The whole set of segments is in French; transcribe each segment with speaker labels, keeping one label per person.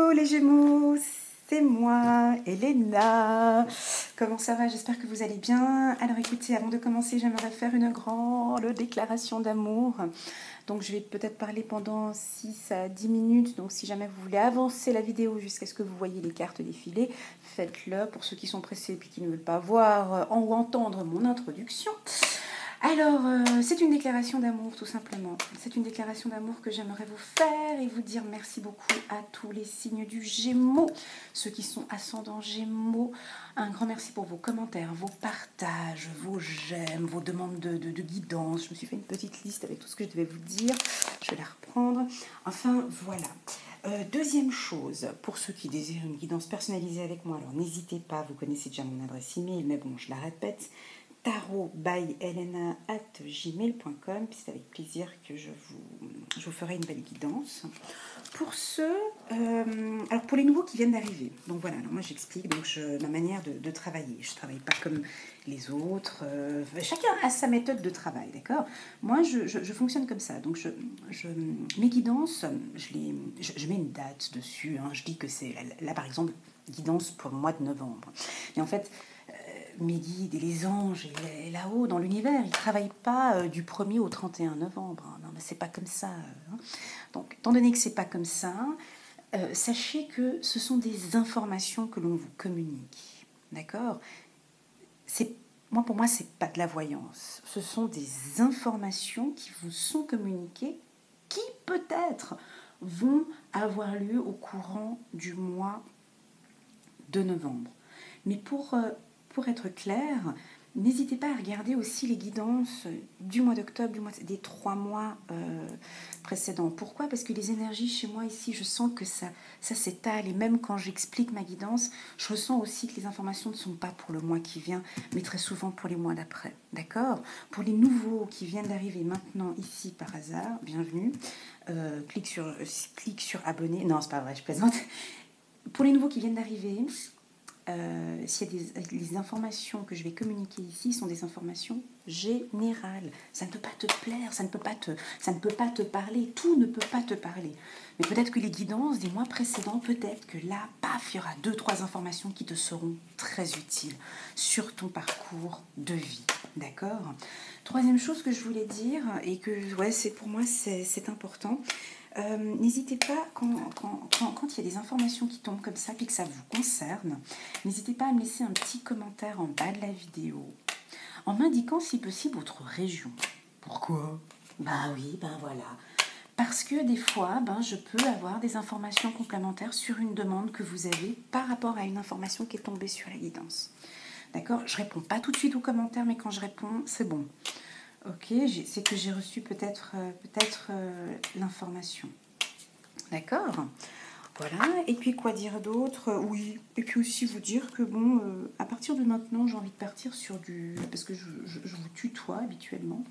Speaker 1: Hello les Gémeaux, c'est moi, Elena. Comment ça va? J'espère que vous allez bien. Alors écoutez, avant de commencer, j'aimerais faire une grande déclaration d'amour. Donc je vais peut-être parler pendant 6 à 10 minutes. Donc si jamais vous voulez avancer la vidéo jusqu'à ce que vous voyez les cartes défiler, faites-le. Pour ceux qui sont pressés et puis qui ne veulent pas voir ou entendre mon introduction. Alors, c'est une déclaration d'amour, tout simplement. C'est une déclaration d'amour que j'aimerais vous faire et vous dire merci beaucoup à tous les signes du Gémeaux, ceux qui sont ascendants Gémeaux. Un grand merci pour vos commentaires, vos partages, vos j'aime, vos demandes de guidance. Je me suis fait une petite liste avec tout ce que je devais vous dire. Je vais la reprendre. Enfin, voilà. Deuxième chose, pour ceux qui désirent une guidance personnalisée avec moi, alors n'hésitez pas, vous connaissez déjà mon adresse email, mais bon, je la répète. tarot@elena@gmail.com, puis c'est avec plaisir que je vous ferai une belle guidance. Pour ceux, alors pour les nouveaux qui viennent d'arriver, donc voilà, alors moi j'explique donc ma manière de travailler. Je ne travaille pas comme les autres, chacun a sa méthode de travail, d'accord? Moi je fonctionne comme ça, donc mes guidances, je mets une date dessus, hein, je dis que c'est là par exemple guidance pour le mois de novembre, et en fait mes guides et les anges et là-haut dans l'univers, ils ne travaillent pas du 1er au 31 novembre. Hein. Non, mais c'est pas comme ça. Hein. Donc, étant donné que c'est pas comme ça, sachez que ce sont des informations que l'on vous communique. D'accord? Pour moi, c'est pas de la voyance. Ce sont des informations qui vous sont communiquées, qui peut-être vont avoir lieu au courant du mois de novembre. Mais pour être clair, n'hésitez pas à regarder aussi les guidances du mois d'octobre, des 3 mois précédents. Pourquoi? Parce que les énergies chez moi ici, je sens que ça s'étale. Et même quand j'explique ma guidance, je ressens aussi que les informations ne sont pas pour le mois qui vient, mais très souvent pour les mois d'après. D'accord? Pour les nouveaux qui viennent d'arriver maintenant ici par hasard, bienvenue. Clique sur abonner. Non, c'est pas vrai, je plaisante. Pour les nouveaux qui viennent d'arriver, s'il y a les informations que je vais communiquer ici sont des informations générales. Ça ne peut pas te plaire, ça ne peut pas te parler, tout ne peut pas te parler. Mais peut-être que les guidances des mois précédents, peut-être que là, paf, il y aura 2-3 informations qui te seront très utiles sur ton parcours de vie. D'accord? Troisième chose que je voulais dire, et que pour moi c'est important, n'hésitez pas, quand il y a des informations qui tombent comme ça et que ça vous concerne, n'hésitez pas à me laisser un petit commentaire en bas de la vidéo, en m'indiquant si possible votre région. Pourquoi? Voilà. Parce que des fois, je peux avoir des informations complémentaires sur une demande que vous avez par rapport à une information qui est tombée sur la guidance. D'accord? Je ne réponds pas tout de suite aux commentaires, mais quand je réponds, c'est bon. Ok, c'est que j'ai reçu peut-être l'information. D'accord? Voilà. Et puis quoi dire d'autre? Oui. Et puis aussi vous dire que à partir de maintenant, j'ai envie de partir sur parce que je vous tutoie habituellement.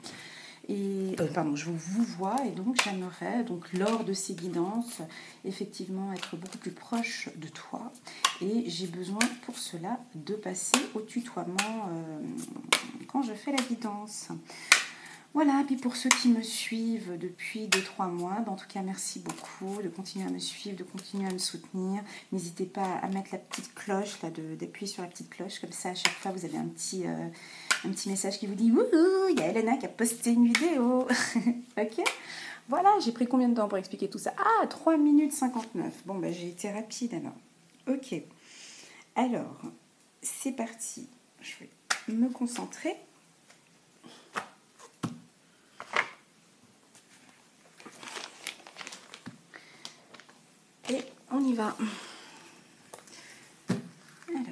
Speaker 1: Et je vous vois et donc j'aimerais lors de ces guidances effectivement être beaucoup plus proche de toi et j'ai besoin pour cela de passer au tutoiement quand je fais la guidance. Voilà, puis pour ceux qui me suivent depuis 2-3 mois, en tout cas merci beaucoup de continuer à me suivre, de continuer à me soutenir. N'hésitez pas à mettre la petite cloche, d'appuyer sur la petite cloche, comme ça à chaque fois vous avez un petit message qui vous dit « Wouhou, il y a Elena qui a posté une vidéo !» Ok? Voilà, j'ai pris combien de temps pour expliquer tout ça? 3 minutes 59. Bon, j'ai été rapide alors. Ok. Alors, c'est parti. Je vais me concentrer. Et on y va. Alors,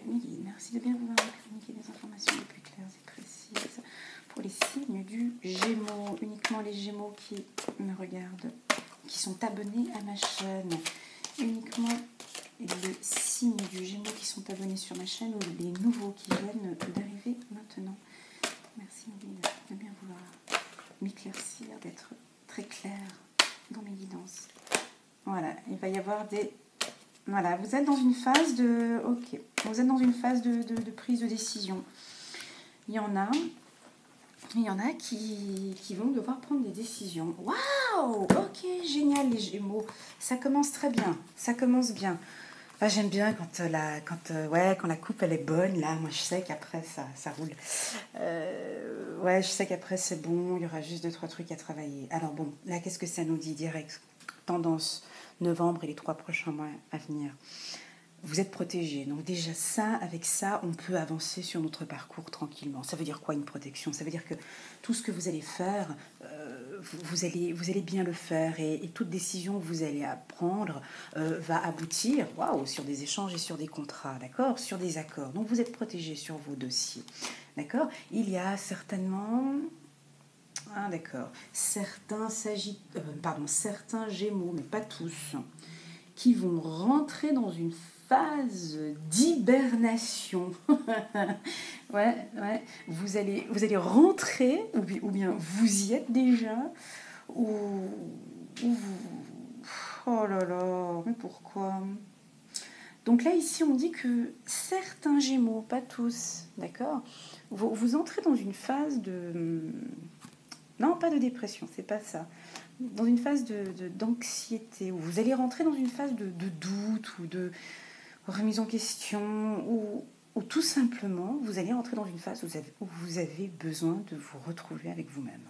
Speaker 1: Miguel, merci de bien vouloir communiquer des informations les plus claires et précises pour les signes du Gémeaux. Uniquement les Gémeaux qui me regardent, qui sont abonnés à ma chaîne. Uniquement les signes du Gémeaux qui sont abonnés sur ma chaîne ou les nouveaux qui viennent d'arriver maintenant. Merci Miguel de bien vouloir m'éclaircir, d'être très clair dans mes guidances. Voilà, il va y avoir des... Voilà, vous êtes dans une phase de... Ok, vous êtes dans une phase de prise de décision. Il y en a qui vont devoir prendre des décisions. Waouh, Waouh, ok, génial les Gémeaux. Ça commence très bien, ça commence bien. Ah, j'aime bien quand la coupe elle est bonne, là, moi je sais qu'après ça roule. Ouais, je sais qu'après c'est bon, il y aura juste 2-3 trucs à travailler. Alors bon, là qu'est-ce que ça nous dit direct? Tendance, novembre et les 3 prochains mois à venir. Vous êtes protégé. Donc déjà ça, avec ça, on peut avancer sur notre parcours tranquillement. Ça veut dire quoi une protection? Ça veut dire que tout ce que vous allez faire, vous allez bien le faire et toute décision que vous allez prendre va aboutir, waouh, sur des échanges et sur des contrats, d'accord, sur des accords. Donc vous êtes protégé sur vos dossiers, d'accord. Il y a certainement d'accord. Certains Gémeaux, mais pas tous, qui vont rentrer dans une phase d'hibernation. Ouais. Vous allez rentrer, ou bien vous y êtes déjà, ou vous... Oh là là, mais pourquoi? Donc là, ici, on dit que certains Gémeaux, pas tous, d'accord, vous entrez dans une phase de... Non, pas de dépression, c'est pas ça. Dans une phase d'anxiété, où vous allez rentrer dans une phase de doute ou de remise en question, ou tout simplement, vous allez rentrer dans une phase où vous avez besoin de vous retrouver avec vous-même.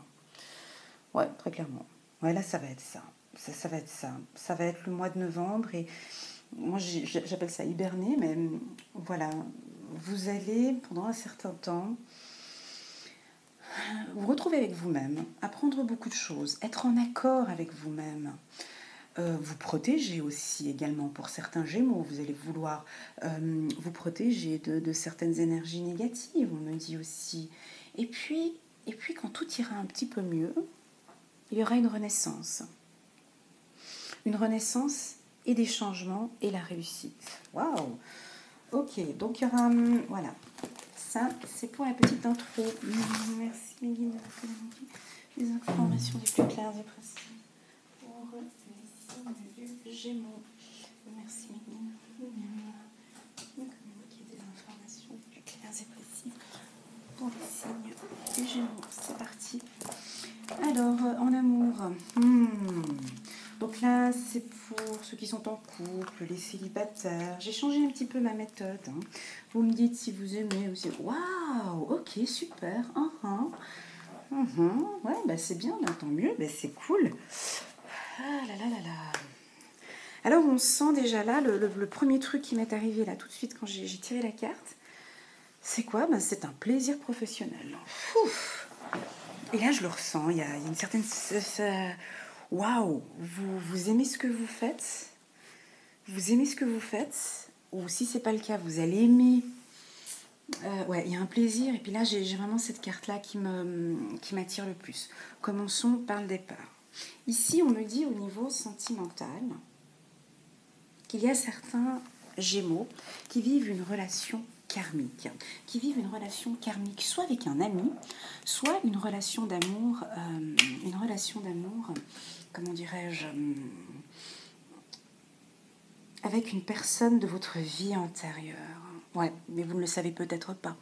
Speaker 1: Ouais, très clairement. Ouais, là, ça va être ça. Ça va être ça. Ça va être le mois de novembre et moi, j'appelle ça hiberner, mais voilà. Vous allez, pendant un certain temps, vous retrouver avec vous-même, apprendre beaucoup de choses, être en accord avec vous-même. Vous protéger aussi également pour certains Gémeaux. Vous allez vouloir vous protéger de certaines énergies négatives, on me dit aussi. Et puis, quand tout ira un petit peu mieux, il y aura une renaissance. Une renaissance et des changements et la réussite. Waouh! Ok, donc il y aura... voilà. Ça, c'est pour la petite intro. Merci, Méline, de les informations les plus claires et précises pour les signes du Gémeaux. Merci, Méline. De communiquer des informations plus claires et précises pour les signes du Gémeaux. C'est parti. Alors, en amour. Donc là, c'est pour ceux qui sont en couple, les célibataires. J'ai changé un petit peu ma méthode. Vous me dites si vous aimez ou si... Waouh, ok, super. Ouais, bah c'est bien, bah, tant mieux, bah c'est cool. Ah là là là là. Alors on sent déjà là, le premier truc qui m'est arrivé là tout de suite quand j'ai tiré la carte, c'est quoi? Bah, c'est un plaisir professionnel. Ouf. Et là je le ressens, il y a une certaine... Waouh, vous aimez ce que vous faites? Vous aimez ce que vous faites? Ou si c'est pas le cas, vous allez aimer... ouais, il y a un plaisir. Et puis là, j'ai vraiment cette carte-là qui m'attire le plus. Commençons par le départ. Ici, on me dit au niveau sentimental qu'il y a certains Gémeaux qui vivent une relation karmique. Qui vivent une relation karmique soit avec un ami, soit une relation d'amour... comment dirais-je, avec une personne de votre vie antérieure. Ouais, mais vous ne le savez peut-être pas.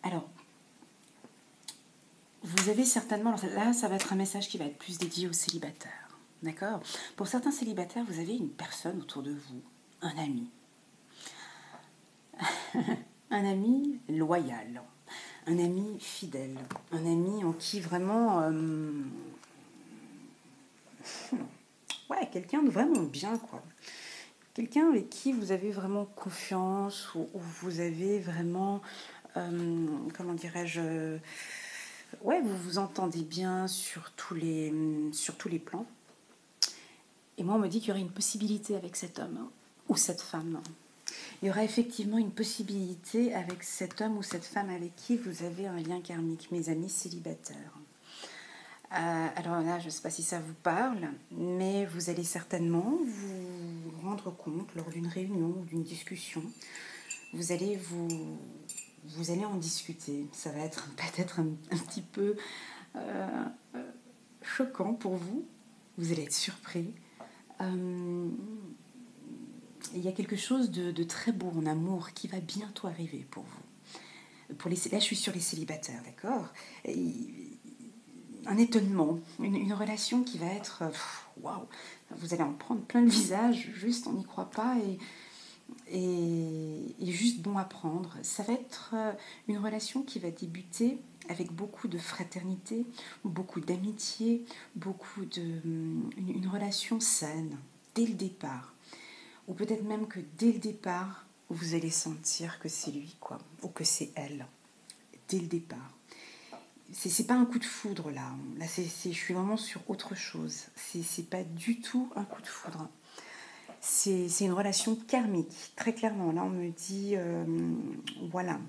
Speaker 1: Alors, vous avez certainement... Là, ça va être un message qui va être plus dédié aux célibataires. D'accord? Pour certains célibataires, vous avez une personne autour de vous, un ami. Un ami loyal, un ami fidèle, un ami en qui vraiment... ouais, quelqu'un de vraiment bien, quoi. Quelqu'un avec qui vous avez vraiment confiance, ou vous avez vraiment, comment dirais-je, ouais, vous vous entendez bien sur tous les plans. Et moi, on me dit qu'il y aurait une possibilité avec cet homme ou cette femme. Il y aura effectivement une possibilité avec cet homme ou cette femme avec qui vous avez un lien karmique, mes amis célibataires. Alors là, je ne sais pas si ça vous parle, mais vous allez certainement vous rendre compte lors d'une réunion ou d'une discussion. Vous allez en discuter. Ça va être peut-être un petit peu choquant pour vous. Vous allez être surpris. Il y a quelque chose de très beau en amour qui va bientôt arriver pour vous. Là, je suis sur les célibataires, d'accord? un étonnement, une relation qui va être waouh, vous allez en prendre plein le visage, juste on n'y croit pas et juste bon à prendre. Ça va être une relation qui va débuter avec beaucoup de fraternité, beaucoup d'amitié, une relation saine dès le départ. Ou peut-être même que dès le départ, vous allez sentir que c'est lui, quoi, ou que c'est elle, dès le départ. C'est pas un coup de foudre là. Là, je suis vraiment sur autre chose. C'est pas du tout un coup de foudre. C'est une relation karmique, très clairement. Là, on me dit, voilà,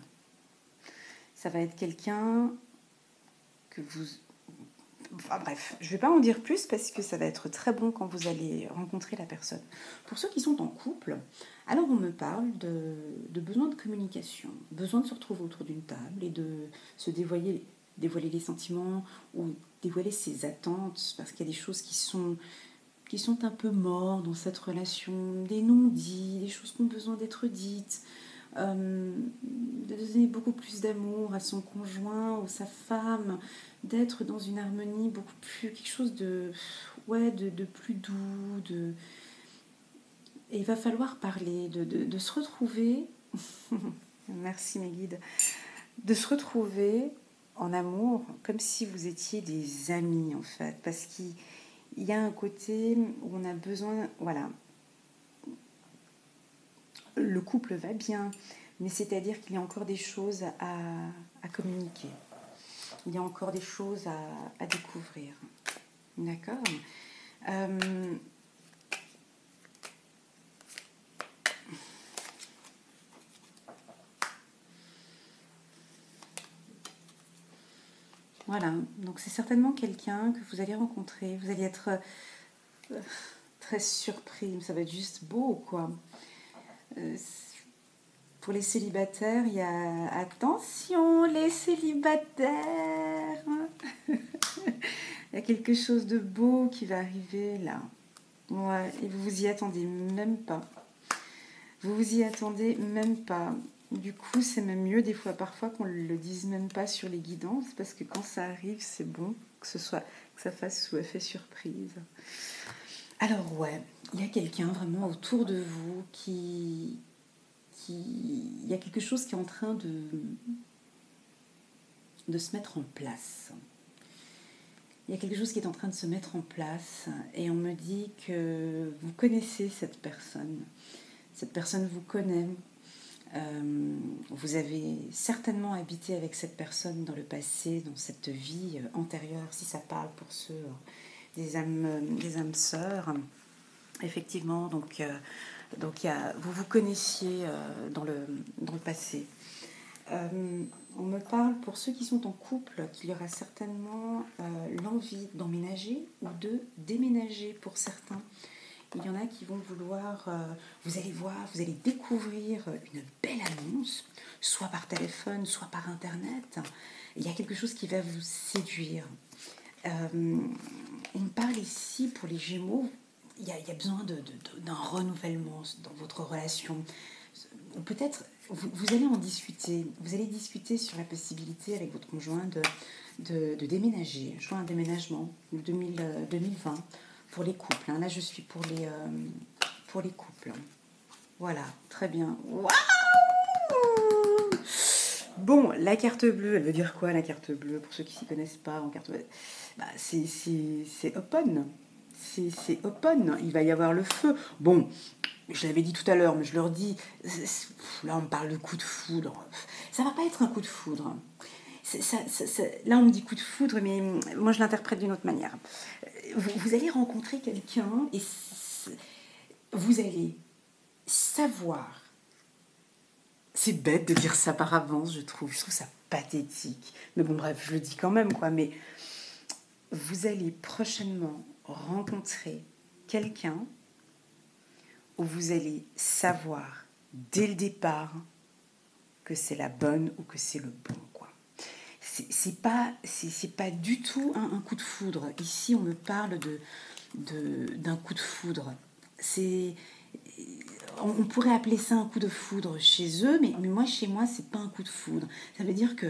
Speaker 1: ça va être quelqu'un que vous... Enfin bref, je ne vais pas en dire plus parce que ça va être très bon quand vous allez rencontrer la personne. Pour ceux qui sont en couple, alors on me parle de besoin de communication, besoin de se retrouver autour d'une table et de se dévoiler les sentiments ou dévoiler ses attentes, parce qu'il y a des choses qui sont un peu morts dans cette relation, des non-dits, des choses qui ont besoin d'être dites, de donner beaucoup plus d'amour à son conjoint ou sa femme, d'être dans une harmonie beaucoup plus, quelque chose de plus doux, et il va falloir parler, de se retrouver, merci mes guides, de se retrouver en amour comme si vous étiez des amis en fait, parce qu'il y a un côté où on a besoin, voilà, le couple va bien, mais c'est-à-dire qu'il y a encore des choses à communiquer. Il y a encore des choses à découvrir. D'accord ? Voilà, donc c'est certainement quelqu'un que vous allez rencontrer. Vous allez être très surpris, ça va être juste beau, quoi. Pour les célibataires, il y a... Attention, les célibataires. Il y a quelque chose de beau qui va arriver là. Ouais, et vous vous y attendez même pas. Vous vous y attendez même pas. Du coup, c'est même mieux des fois, parfois, qu'on le dise même pas sur les guidances, parce que quand ça arrive, c'est bon que ça fasse sous effet surprise. Alors ouais, il y a quelqu'un vraiment autour de vous il y a quelque chose qui est en train de se mettre en place. Il y a quelque chose qui est en train de se mettre en place et on me dit que vous connaissez cette personne. Cette personne vous connaît. Vous avez certainement habité avec cette personne dans le passé, dans cette vie antérieure, si ça parle pour ceux des âmes sœurs. Effectivement, donc vous vous connaissiez dans le passé. On me parle, pour ceux qui sont en couple, qu'il y aura certainement l'envie d'emménager ou de déménager pour certains. Il y en a qui vont vouloir, vous allez voir, vous allez découvrir une belle annonce, soit par téléphone, soit par internet. Il y a quelque chose qui va vous séduire. On me parle ici pour les Gémeaux, il y a besoin d'un renouvellement dans votre relation. Peut-être, vous allez en discuter. Vous allez discuter sur la possibilité avec votre conjoint de déménager. Je vois un déménagement 2020 pour les couples. Là, je suis pour les couples. Voilà, très bien. Waouh! Bon, la carte bleue, elle veut dire quoi, la carte bleue? Pour ceux qui ne s'y connaissent pas en carte bleue, c'est open. C'est open. Il va y avoir le feu. Bon, je l'avais dit tout à l'heure, mais je leur dis, là on me parle de coup de foudre. Ça va pas être un coup de foudre. Là on me dit coup de foudre, mais moi je l'interprète d'une autre manière. Vous allez rencontrer quelqu'un et vous allez savoir. C'est bête de dire ça par avance, je trouve. Je trouve ça pathétique. Mais bon, bref, je le dis quand même, quoi. Mais vous allez prochainement rencontrer quelqu'un où vous allez savoir dès le départ que c'est la bonne ou que c'est le bon, quoi. C'est pas du tout un coup de foudre. Ici, on me parle d'un coup de foudre. On pourrait appeler ça un coup de foudre chez eux, mais moi, chez moi, c'est pas un coup de foudre. Ça veut dire que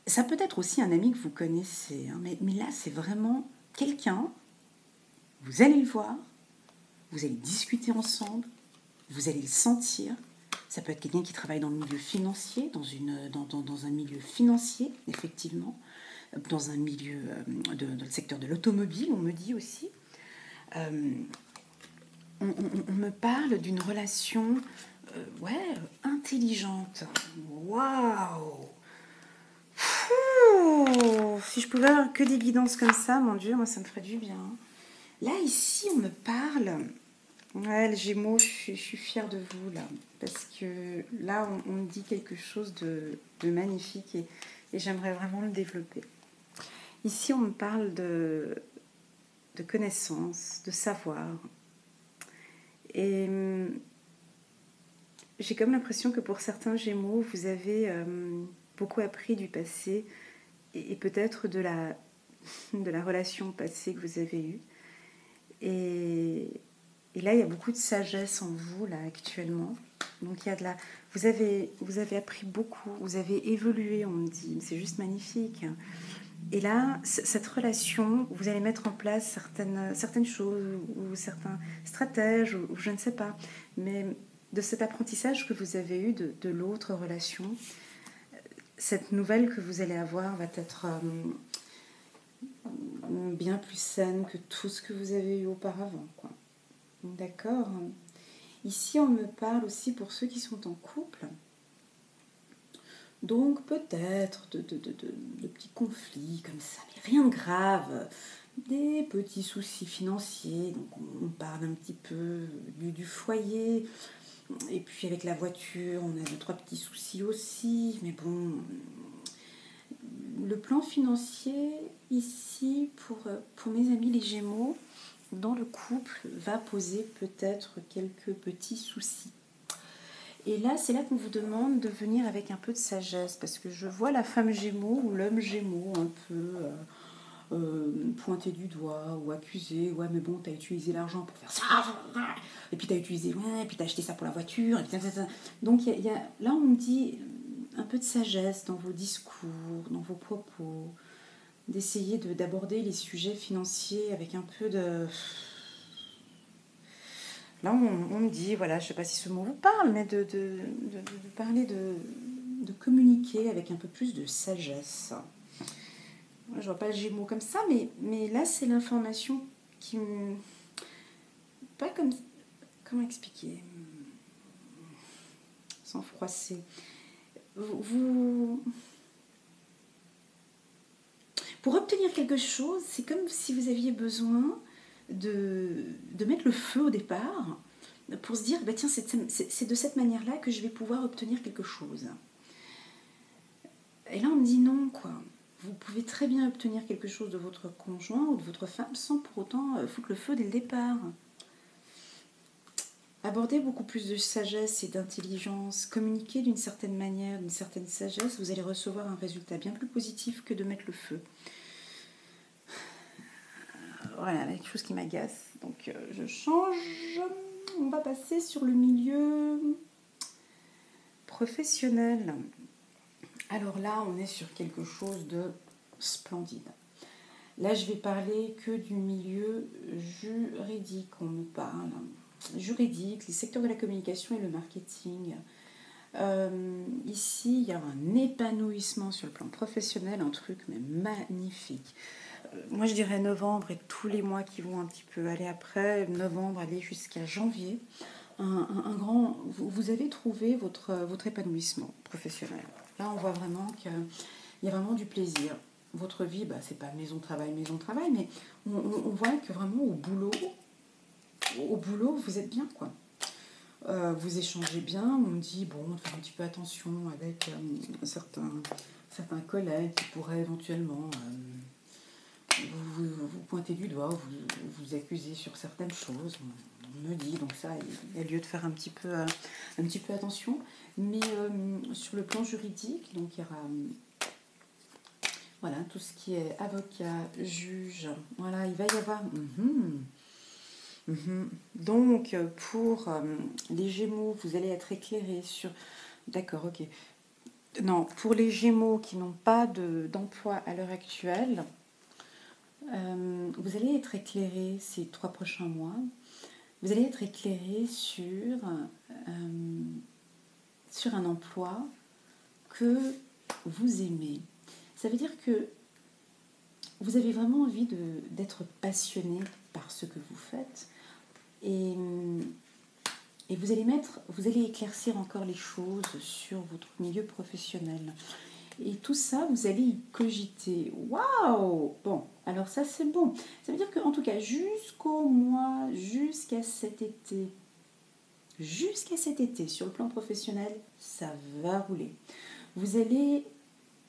Speaker 1: Ça peut être aussi un ami que vous connaissez, hein, mais là, c'est vraiment quelqu'un, vous allez le voir, vous allez discuter ensemble, vous allez le sentir. Ça peut être quelqu'un qui travaille dans le milieu financier, dans un milieu financier, effectivement, dans un milieu, dans le secteur de l'automobile, on me dit aussi. On me parle d'une relation intelligente. Waouh! Si je pouvais avoir que des guidances comme ça, mon Dieu, moi ça me ferait du bien. Là, ici, on me parle. Ouais, les Gémeaux, je suis fière de vous, là. Parce que là, on me dit quelque chose de magnifique et j'aimerais vraiment le développer. Ici, on me parle de connaissances, de savoir. Et j'ai comme l'impression que pour certains Gémeaux, vous avez beaucoup appris du passé et peut-être de la relation passée que vous avez eue. Et là, il y a beaucoup de sagesse en vous, là, actuellement. Donc, il y a de la... Vous avez appris beaucoup, vous avez évolué, on me dit. C'est juste magnifique. Et là, cette relation, vous allez mettre en place certaines choses ou certains stratèges, ou je ne sais pas. Mais de cet apprentissage que vous avez eu de l'autre relation, cette nouvelle que vous allez avoir va être bien plus saine que tout ce que vous avez eu auparavant, quoi. D'accord. Ici, on me parle aussi pour ceux qui sont en couple. Donc, peut-être de petits conflits comme ça, mais rien de grave. Des petits soucis financiers. Donc, on parle un petit peu du foyer. Et puis, avec la voiture, on a 2-3 petits soucis aussi. Mais bon, le plan financier, ici, pour mes amis les Gémeaux, dans le couple, va poser peut-être quelques petits soucis. Et là, c'est là qu'on vous demande de venir avec un peu de sagesse, parce que je vois la femme Gémeaux ou l'homme Gémeaux un peu pointer du doigt ou accuser. Ouais, mais bon, t'as utilisé l'argent pour faire ça, et puis t'as utilisé, ouais, et puis t'as acheté ça pour la voiture. Et puis donc, là, on me dit un peu de sagesse dans vos discours, dans vos propos, d'essayer d'aborder les sujets financiers avec un peu de... Là, on me dit, voilà, je ne sais pas si ce mot vous parle, mais de parler de communiquer avec un peu plus de sagesse. Je ne vois pas le Gémeaux comme ça, mais là, c'est l'information qui me... Pas comme... Comment expliquer? Sans froisser. Pour obtenir quelque chose, c'est comme si vous aviez besoin de mettre le feu au départ pour se dire, bah tiens, c'est de cette manière-là que je vais pouvoir obtenir quelque chose. Et là, on me dit non, quoi. Vous pouvez très bien obtenir quelque chose de votre conjoint ou de votre femme sans pour autant foutre le feu dès le départ. Abordez beaucoup plus de sagesse et d'intelligence, communiquer d'une certaine manière, d'une certaine sagesse, vous allez recevoir un résultat bien plus positif que de mettre le feu. Voilà, quelque chose qui m'agace. Donc je change. On va passer sur le milieu professionnel. Alors là, on est sur quelque chose de splendide. Là, je vais parler que du milieu juridique, on me parle. Juridique, les secteurs de la communication et le marketing. Ici, il y a un épanouissement sur le plan professionnel, un truc mais magnifique. Moi, je dirais novembre et tous les mois qui vont un petit peu aller après, novembre, aller jusqu'à janvier. Vous avez trouvé votre épanouissement professionnel. Là, on voit vraiment qu'il y a vraiment du plaisir. Votre vie, c'est pas maison-travail, mais on voit que vraiment au boulot, vous êtes bien, quoi. Vous échangez bien, on me dit, bon, faites un petit peu attention avec certains collègues qui pourraient éventuellement vous pointer du doigt, vous accuser sur certaines choses. On me dit, donc ça, il y a lieu de faire un petit peu attention. Mais sur le plan juridique, donc il y aura voilà, tout ce qui est avocat, juge, voilà, il va y avoir... Donc, pour les Gémeaux, vous allez être éclairés sur... D'accord, ok. Non, pour les Gémeaux qui n'ont pas d'emploi à l'heure actuelle, vous allez être éclairé ces 3 prochains mois. Vous allez être éclairé sur un emploi que vous aimez. Ça veut dire que vous avez vraiment envie d'être passionné par ce que vous faites et vous allez éclaircir encore les choses sur votre milieu professionnel. Et tout ça, vous allez y cogiter. Waouh! Bon, alors ça c'est bon. Ça veut dire qu'en tout cas, jusqu'à cet été, sur le plan professionnel, ça va rouler. Vous allez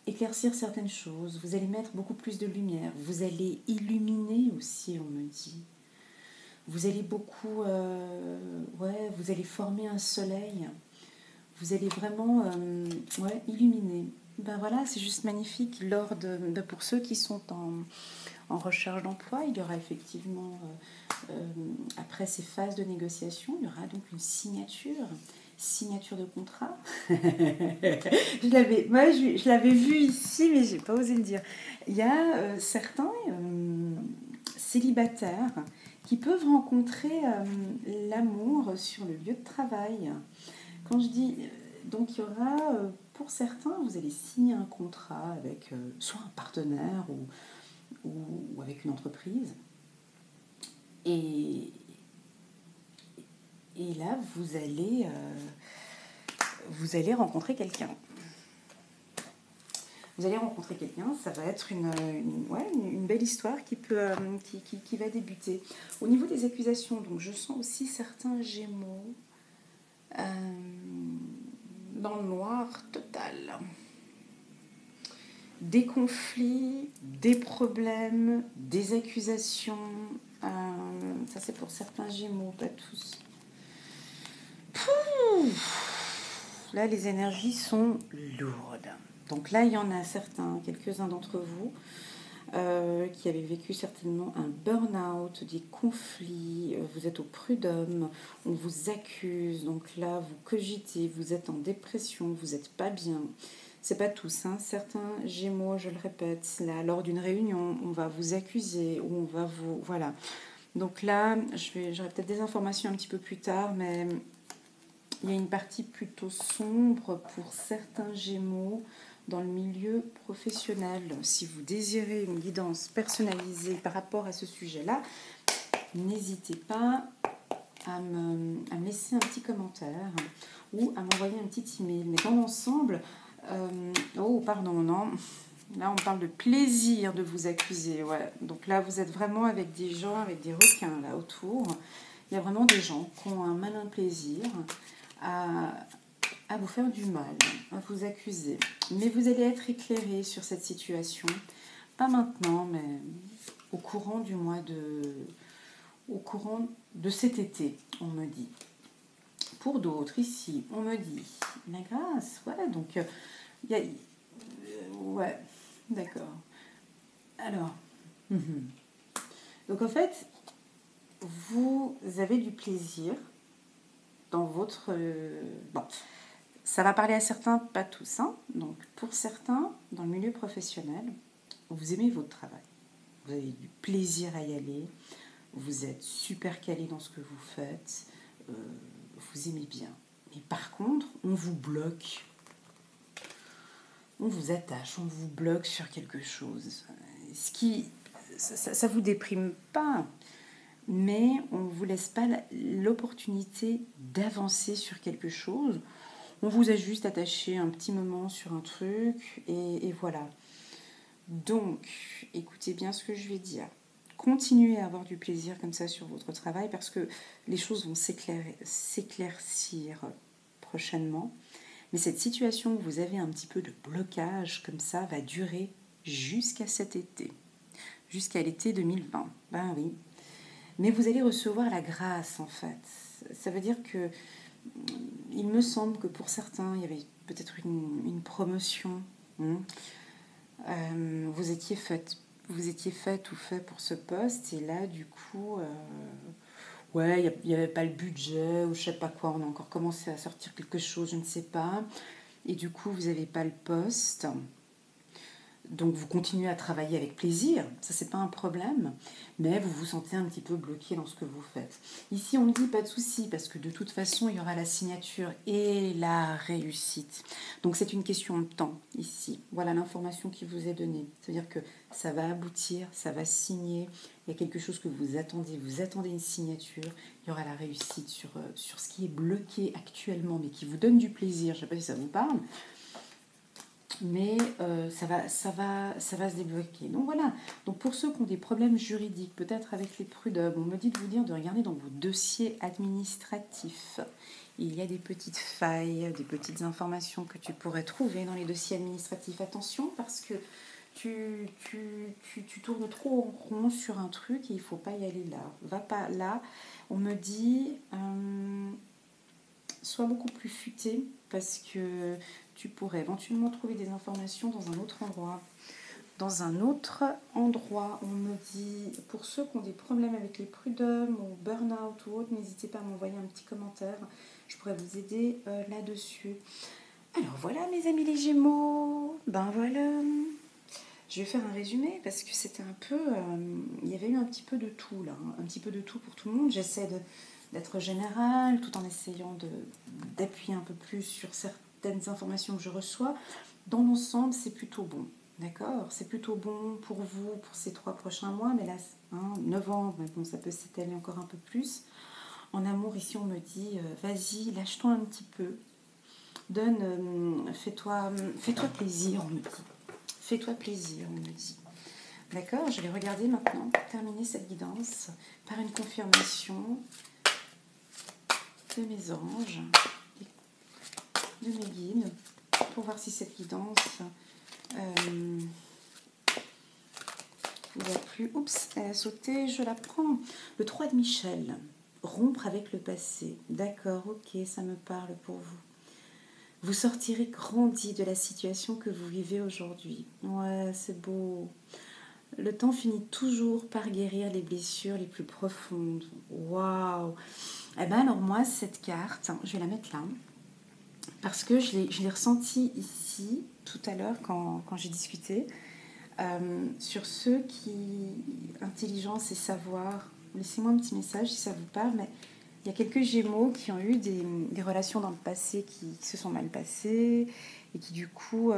Speaker 1: éclaircir certaines choses, vous allez mettre beaucoup plus de lumière, vous allez illuminer aussi, on me dit. Vous allez vous allez former un soleil, vous allez vraiment illuminer. Ben voilà, c'est juste magnifique. Pour ceux qui sont en recherche d'emploi, il y aura effectivement, après ces phases de négociation, il y aura donc une signature de contrat. Je l'avais vu ici, mais j'ai pas osé le dire. Il y a certains célibataires qui peuvent rencontrer l'amour sur le lieu de travail. Quand je dis, donc il y aura, pour certains, vous allez signer un contrat avec soit un partenaire ou avec une entreprise. Et là, vous allez rencontrer quelqu'un. Ça va être une belle histoire qui va débuter. Au niveau des accusations, donc je sens aussi certains Gémeaux dans le noir total. Des conflits, des problèmes, des accusations. Ça c'est pour certains Gémeaux, pas tous. Là, les énergies sont lourdes. Donc là, il y en a quelques-uns d'entre vous, qui avaient vécu certainement un burn-out, des conflits, vous êtes au prud'homme, on vous accuse, donc là, vous cogitez, vous êtes en dépression, vous n'êtes pas bien. C'est pas tous, hein. Certains Gémeaux, je le répète, là, lors d'une réunion, on va vous accuser, ou on va vous... Voilà. Donc là, j'aurai peut-être des informations un petit peu plus tard, mais il y a une partie plutôt sombre pour certains Gémeaux dans le milieu professionnel. Si vous désirez une guidance personnalisée par rapport à ce sujet-là, n'hésitez pas à me laisser un petit commentaire ou à m'envoyer un petit email. Mais dans l'ensemble, non. Là, on parle de plaisir de vous accuser. Ouais. Donc là, vous êtes vraiment avec des gens, avec des requins là autour. Il y a vraiment des gens qui ont un malin plaisir à vous faire du mal, à vous accuser. Mais vous allez être éclairé sur cette situation. Pas maintenant, mais au courant de cet été, on me dit. Pour d'autres, ici, on me dit la grâce. Ouais, donc, ouais, d'accord. Alors, donc en fait, vous avez du plaisir dans votre... bon, ça va parler à certains, pas tous. Hein. Donc, pour certains, dans le milieu professionnel, vous aimez votre travail. Vous avez du plaisir à y aller. Vous êtes super calé dans ce que vous faites. Vous aimez bien. Mais par contre, on vous bloque. On vous attache, on vous bloque sur quelque chose. Ce qui... Ça vous déprime pas, mais on ne vous laisse pas l'opportunité d'avancer sur quelque chose. On vous a juste attaché un petit moment sur un truc et voilà. Donc, écoutez bien ce que je vais dire. Continuez à avoir du plaisir comme ça sur votre travail parce que les choses vont s'éclaircir prochainement. Mais cette situation où vous avez un petit peu de blocage comme ça va durer jusqu'à cet été, jusqu'à l'été 2020. Ben oui. Mais vous allez recevoir la grâce en fait. Ça veut dire que il me semble que pour certains, il y avait peut-être une promotion. Vous étiez faite ou fait pour ce poste et là du coup il n'y avait pas le budget ou je sais pas quoi, on a encore commencé à sortir quelque chose, je ne sais pas, et du coup vous n'avez pas le poste. Donc vous continuez à travailler avec plaisir, ça c'est pas un problème, mais vous vous sentez un petit peu bloqué dans ce que vous faites. Ici on me dit pas de souci parce que de toute façon il y aura la signature et la réussite. Donc c'est une question de temps ici. Voilà l'information qui vous est donnée. C'est-à-dire que ça va aboutir, ça va signer, il y a quelque chose que vous attendez une signature, il y aura la réussite sur ce qui est bloqué actuellement mais qui vous donne du plaisir, je ne sais pas si ça vous parle. Mais ça va se débloquer. Donc voilà, donc pour ceux qui ont des problèmes juridiques, peut-être avec les prud'hommes, on me dit de vous dire de regarder dans vos dossiers administratifs. Il y a des petites failles, des petites informations que tu pourrais trouver dans les dossiers administratifs. Attention, parce que tu tournes trop en rond sur un truc et il ne faut pas y aller là. Va pas là. On me dit... sois beaucoup plus futé parce que tu pourrais éventuellement trouver des informations dans un autre endroit. Dans un autre endroit, on me dit, pour ceux qui ont des problèmes avec les prud'hommes ou burn-out ou autre, n'hésitez pas à m'envoyer un petit commentaire. Je pourrais vous aider là-dessus. Alors voilà mes amis les Gémeaux. Ben voilà. Je vais faire un résumé parce que c'était un peu... il y avait eu un petit peu de tout là. Un petit peu de tout pour tout le monde. J'essaie d'être générale tout en essayant d'appuyer un peu plus sur certaines informations que je reçois. Dans l'ensemble, c'est plutôt bon. D'accord, c'est plutôt bon pour vous pour ces 3 prochains mois, mais là, novembre, mais bon, ça peut s'étaler encore un peu plus. En amour, ici, on me dit, vas-y, lâche-toi un petit peu. Fais-toi plaisir, on me dit. Fais-toi plaisir, on me dit. D'accord, je vais regarder maintenant, terminer cette guidance par une confirmation de mes anges, de mes guides, pour voir si cette guidance vous a plu. Oups, elle a sauté, je la prends. Le 3 de Michel, rompre avec le passé. D'accord, ok, ça me parle pour vous. Vous sortirez grandi de la situation que vous vivez aujourd'hui. Ouais, c'est beau. Le temps finit toujours par guérir les blessures les plus profondes. Waouh! Eh bien alors moi, cette carte, je vais la mettre là, parce que je l'ai ressentie ici, tout à l'heure, quand j'ai discuté, sur ceux qui... Intelligence et savoir. Laissez-moi un petit message si ça vous parle, mais il y a quelques Gémeaux qui ont eu des relations dans le passé qui se sont mal passées et qui du coup,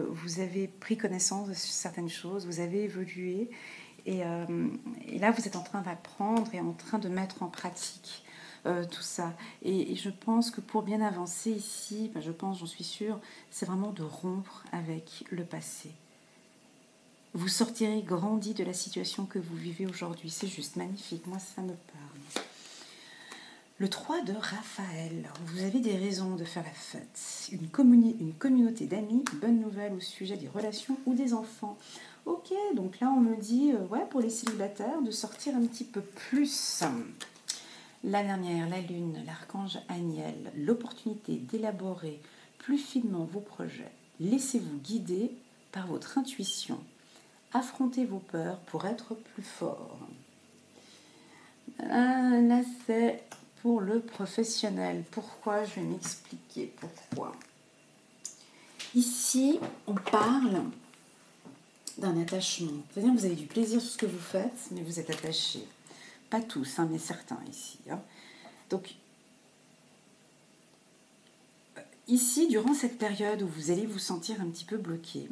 Speaker 1: vous avez pris connaissance de certaines choses, vous avez évolué et là, vous êtes en train d'apprendre et en train de mettre en pratique tout ça. Et je pense que pour bien avancer ici, j'en suis sûre, c'est vraiment de rompre avec le passé. Vous sortirez grandi de la situation que vous vivez aujourd'hui. C'est juste magnifique, moi ça me parle. Le 3 de Raphaël, vous avez des raisons de faire la fête. Une communauté d'amis, bonne nouvelle au sujet des relations ou des enfants. Ok, donc là on me dit, ouais, pour les célibataires, de sortir un petit peu plus. La dernière, la lune, l'archange Aniel, l'opportunité d'élaborer plus finement vos projets. Laissez-vous guider par votre intuition. Affrontez vos peurs pour être plus fort. Là, c'est pour le professionnel. Pourquoi? Je vais m'expliquer pourquoi. Ici, on parle d'un attachement. C'est-à-dire que vous avez du plaisir sur ce que vous faites, mais vous êtes attaché. Pas tous, mais certains ici. Donc, ici, durant cette période où vous allez vous sentir un petit peu bloqué,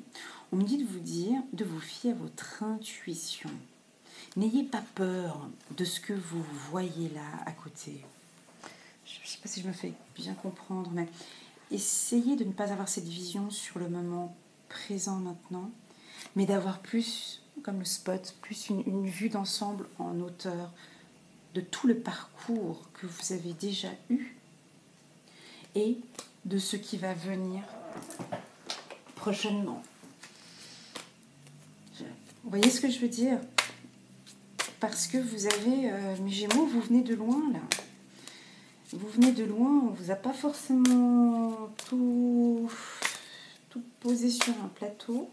Speaker 1: on me dit de vous dire de vous fier à votre intuition. N'ayez pas peur de ce que vous voyez là à côté. Je ne sais pas si je me fais bien comprendre, mais essayez de ne pas avoir cette vision sur le moment présent maintenant, mais d'avoir plus, comme le spot, plus une vue d'ensemble en hauteur de tout le parcours que vous avez déjà eu et de ce qui va venir prochainement. Vous voyez ce que je veux dire? Parce que vous avez, mes Gémeaux, vous venez de loin là. Vous venez de loin, on ne vous a pas forcément tout posé sur un plateau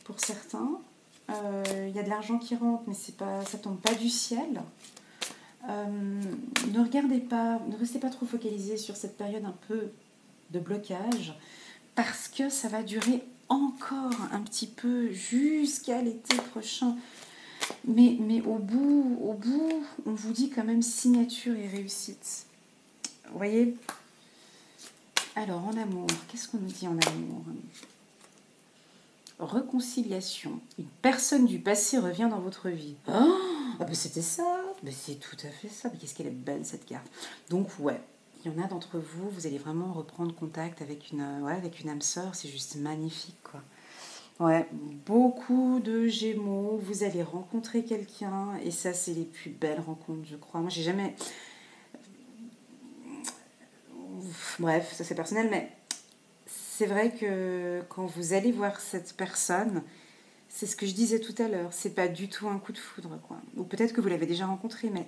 Speaker 1: pour certains. Y a de l'argent qui rentre, mais ça tombe pas du ciel. Ne restez pas trop focalisés sur cette période un peu de blocage, parce que ça va durer encore un petit peu jusqu'à l'été prochain. Mais au bout, on vous dit quand même signature et réussite. Vous voyez? Alors, en amour, qu'est-ce qu'on nous dit en amour? Réconciliation. Une personne du passé revient dans votre vie. Oh, ah ben c'était ça. Ben c'est tout à fait ça. Mais qu'est-ce qu'elle est belle, cette carte. Donc, ouais, il y en a d'entre vous, vous allez vraiment reprendre contact avec avec une âme sœur. C'est juste magnifique, quoi. Ouais, beaucoup de Gémeaux. Vous allez rencontrer quelqu'un. Et ça, c'est les plus belles rencontres, je crois. Moi, j'ai jamais... Bref, ça c'est personnel, mais c'est vrai que quand vous allez voir cette personne, c'est ce que je disais tout à l'heure, c'est pas du tout un coup de foudre, quoi. Ou peut-être que vous l'avez déjà rencontré, mais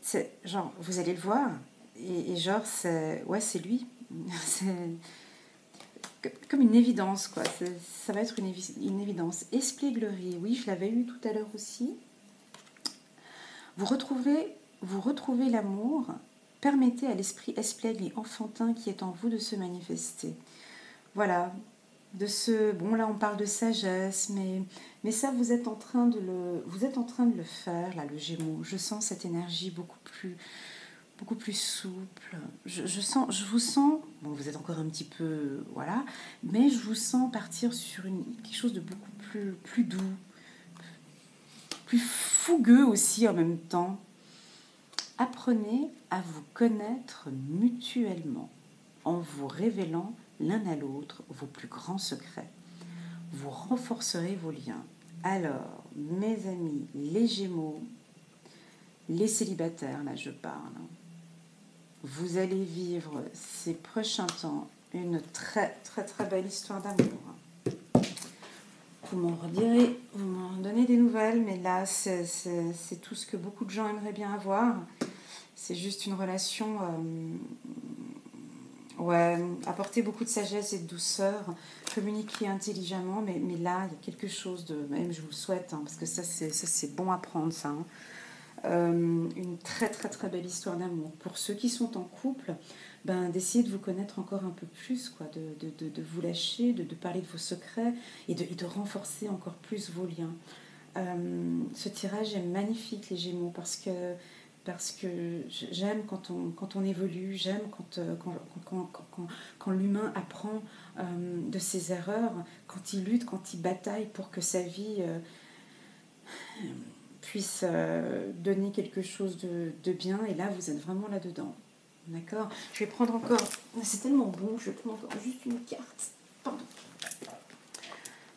Speaker 1: c'est genre, vous allez le voir, et genre, c'est lui. C'est comme une évidence, quoi. Ça va être une évidence. Espièglerie, oui, je l'avais eu tout à l'heure aussi. Vous retrouvez l'amour, permettez à l'esprit espiègle et enfantin qui est en vous de se manifester. Voilà, bon là on parle de sagesse, mais ça vous êtes en train de le faire, là, le Gémeaux. Je sens cette énergie beaucoup plus souple. Je vous sens, bon vous êtes encore un petit peu, voilà, mais je vous sens partir sur quelque chose de beaucoup plus doux, plus fougueux aussi en même temps. Apprenez à vous connaître mutuellement en vous révélant l'un à l'autre vos plus grands secrets. Vous renforcerez vos liens. Alors, mes amis, les Gémeaux, les célibataires, là je parle, vous allez vivre ces prochains temps une très très très belle histoire d'amour. Vous m'en redirez, vous m'en donnez des nouvelles, mais là c'est tout ce que beaucoup de gens aimeraient bien avoir. C'est juste une relation... Ouais, apporter beaucoup de sagesse et de douceur, communiquer intelligemment, mais là, il y a quelque chose de... Même je vous le souhaite, hein, parce que ça c'est bon à prendre, ça. Hein. Une très très très belle histoire d'amour. Pour ceux qui sont en couple, d'essayer de vous connaître encore un peu plus, quoi, de vous lâcher, de parler de vos secrets et de renforcer encore plus vos liens. Ce tirage est magnifique, les Gémeaux, parce que j'aime quand on évolue, j'aime quand l'humain apprend de ses erreurs, quand il lutte, quand il bataille pour que sa vie puisse donner quelque chose de bien. Et là, vous êtes vraiment là-dedans. D'accord? Je vais prendre encore... C'est tellement bon, je vais prendre encore juste une carte. Pardon.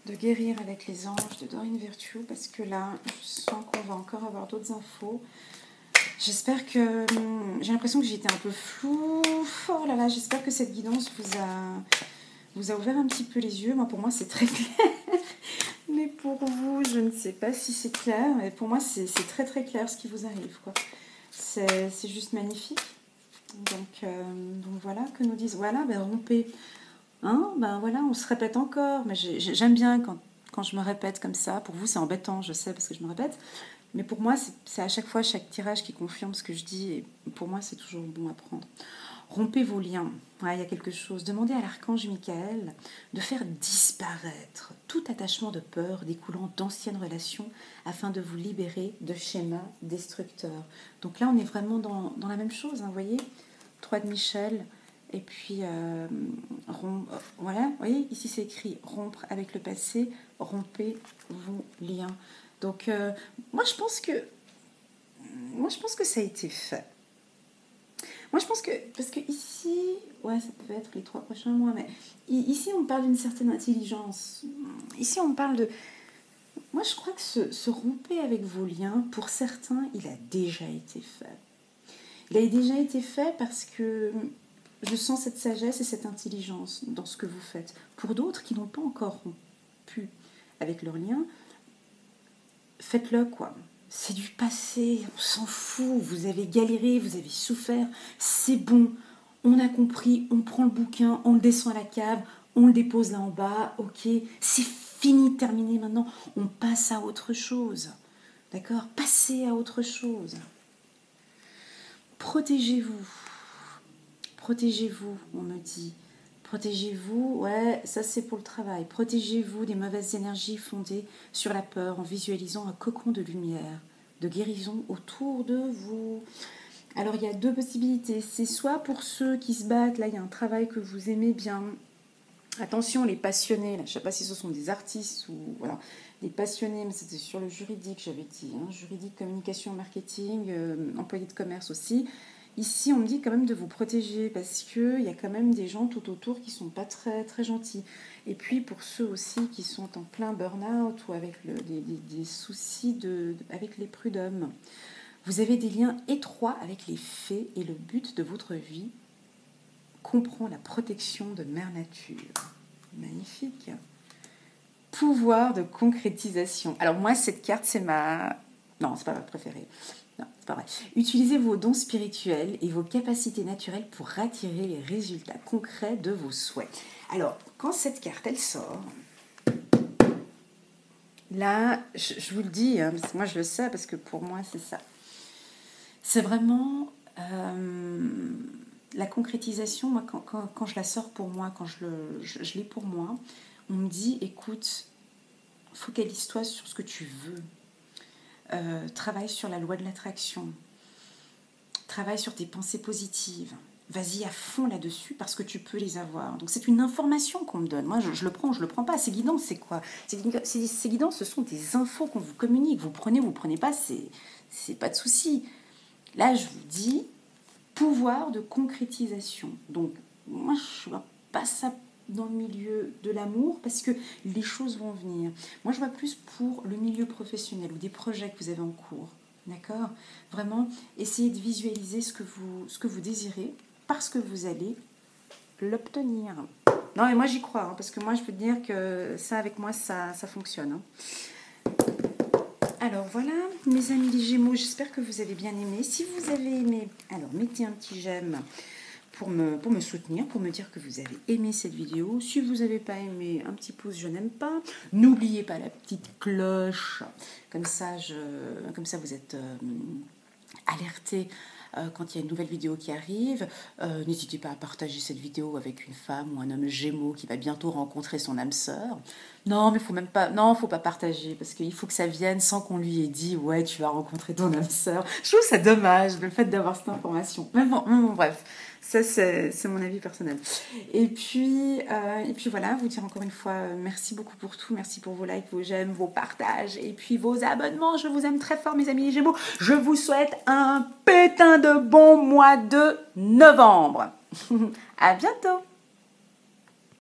Speaker 1: De guérir avec les anges de Dorine Virtue, parce que là, je sens qu'on va encore avoir d'autres infos. J'espère que... J'ai l'impression que j'étais un peu floue. Oh là là, j'espère que cette guidance vous a ouvert un petit peu les yeux. Moi, pour moi, c'est très clair. Mais pour vous, je ne sais pas si c'est clair. Et pour moi, c'est très très clair ce qui vous arrive, quoi. C'est juste magnifique. Donc voilà, que nous disent... Voilà, rompez. Hein, voilà, on se répète encore. Mais j'aime bien quand je me répète comme ça. Pour vous, c'est embêtant, je sais, parce que je me répète. Mais pour moi, c'est à chaque fois, chaque tirage qui confirme ce que je dis. Et pour moi, c'est toujours bon à prendre. Rompez vos liens. Ouais, il y a quelque chose. Demandez à l'archange Michael de faire disparaître tout attachement de peur découlant d'anciennes relations afin de vous libérer de schémas destructeurs. Donc là, on est vraiment dans la même chose, hein, vous voyez, 3 de Michel. Et puis, voilà, vous voyez, ici c'est écrit rompre avec le passé, rompez vos liens. Donc, moi je pense que ça a été fait. Moi je pense que, parce que ici, ouais, ça peut être les 3 prochains mois, mais ici on parle d'une certaine intelligence. Ici on parle de... Moi je crois que ce rompez avec vos liens, pour certains, il a déjà été fait. Il a déjà été fait parce que je sens cette sagesse et cette intelligence dans ce que vous faites. Pour d'autres qui n'ont pas encore rompu avec leurs liens, faites-le, quoi. C'est du passé, on s'en fout. Vous avez galéré, vous avez souffert. C'est bon, on a compris, on prend le bouquin, on le descend à la cave, on le dépose là en bas, ok. C'est fini, terminé maintenant. On passe à autre chose. D'accord? Passez à autre chose. Protégez-vous. Protégez-vous, on me dit. Protégez-vous, ouais, ça c'est pour le travail. Protégez-vous des mauvaises énergies fondées sur la peur en visualisant un cocon de lumière, de guérison autour de vous. Alors il y a deux possibilités. C'est soit pour ceux qui se battent, là il y a un travail que vous aimez bien. Attention les passionnés, là, je ne sais pas si ce sont des artistes ou voilà, des passionnés, mais c'était sur le juridique, j'avais dit, hein, juridique, communication, marketing, employé de commerce aussi. Ici, on me dit quand même de vous protéger parce qu'il y a quand même des gens tout autour qui ne sont pas très, très gentils. Et puis, pour ceux aussi qui sont en plein burn-out ou avec des soucis avec les prud'hommes, vous avez des liens étroits avec les fées et le but de votre vie comprend la protection de Mère Nature. Magnifique. Pouvoir de concrétisation. Alors moi, cette carte, c'est ma... Non, c'est pas ma préférée. Non, c'est pas vrai. Utilisez vos dons spirituels et vos capacités naturelles pour attirer les résultats concrets de vos souhaits. Alors, quand cette carte, elle sort, là, je vous le dis, hein, parce que moi je le sais, parce que pour moi, c'est ça. C'est vraiment la concrétisation. Moi, quand je la sors pour moi, quand je l'ai pour moi, on me dit, écoute, focalise-toi sur ce que tu veux. Travaille sur la loi de l'attraction, travaille sur tes pensées positives, vas-y à fond là-dessus parce que tu peux les avoir. Donc c'est une information qu'on me donne, moi je le prends, je le prends pas. Ces guidances c'est quoi? Ces guidances ce sont des infos qu'on vous communique, vous prenez pas, c'est pas de souci. Là je vous dis pouvoir de concrétisation. Donc moi je vois pas ça dans le milieu de l'amour parce que les choses vont venir. Moi je vois plus pour le milieu professionnel ou des projets que vous avez en cours, d'accord? Vraiment essayez de visualiser ce que vous désirez parce que vous allez l'obtenir. Non mais moi j'y crois hein, parce que moi je peux te dire que ça avec moi ça fonctionne hein. Alors voilà mes amis les Gémeaux, j'espère que vous avez bien aimé. Si vous avez aimé, alors mettez un petit j'aime pour me soutenir, pour me dire que vous avez aimé cette vidéo. Si vous n'avez pas aimé, un petit pouce, je n'aime pas. N'oubliez pas la petite cloche. Comme ça vous êtes alerté quand il y a une nouvelle vidéo qui arrive. N'hésitez pas à partager cette vidéo avec une femme ou un homme Gémeaux qui va bientôt rencontrer son âme sœur. Non, mais faut pas partager parce qu'il faut que ça vienne sans qu'on lui ait dit ouais, tu vas rencontrer ton âme sœur. Je trouve ça dommage le fait d'avoir cette information. Mais bon, bref. Ça, c'est mon avis personnel. Et puis voilà, vous dire encore une fois, merci beaucoup pour tout. Merci pour vos likes, vos j'aime, vos partages et puis vos abonnements. Je vous aime très fort, mes amis Gémeaux. Je vous souhaite un pétain de bon mois de novembre. À bientôt.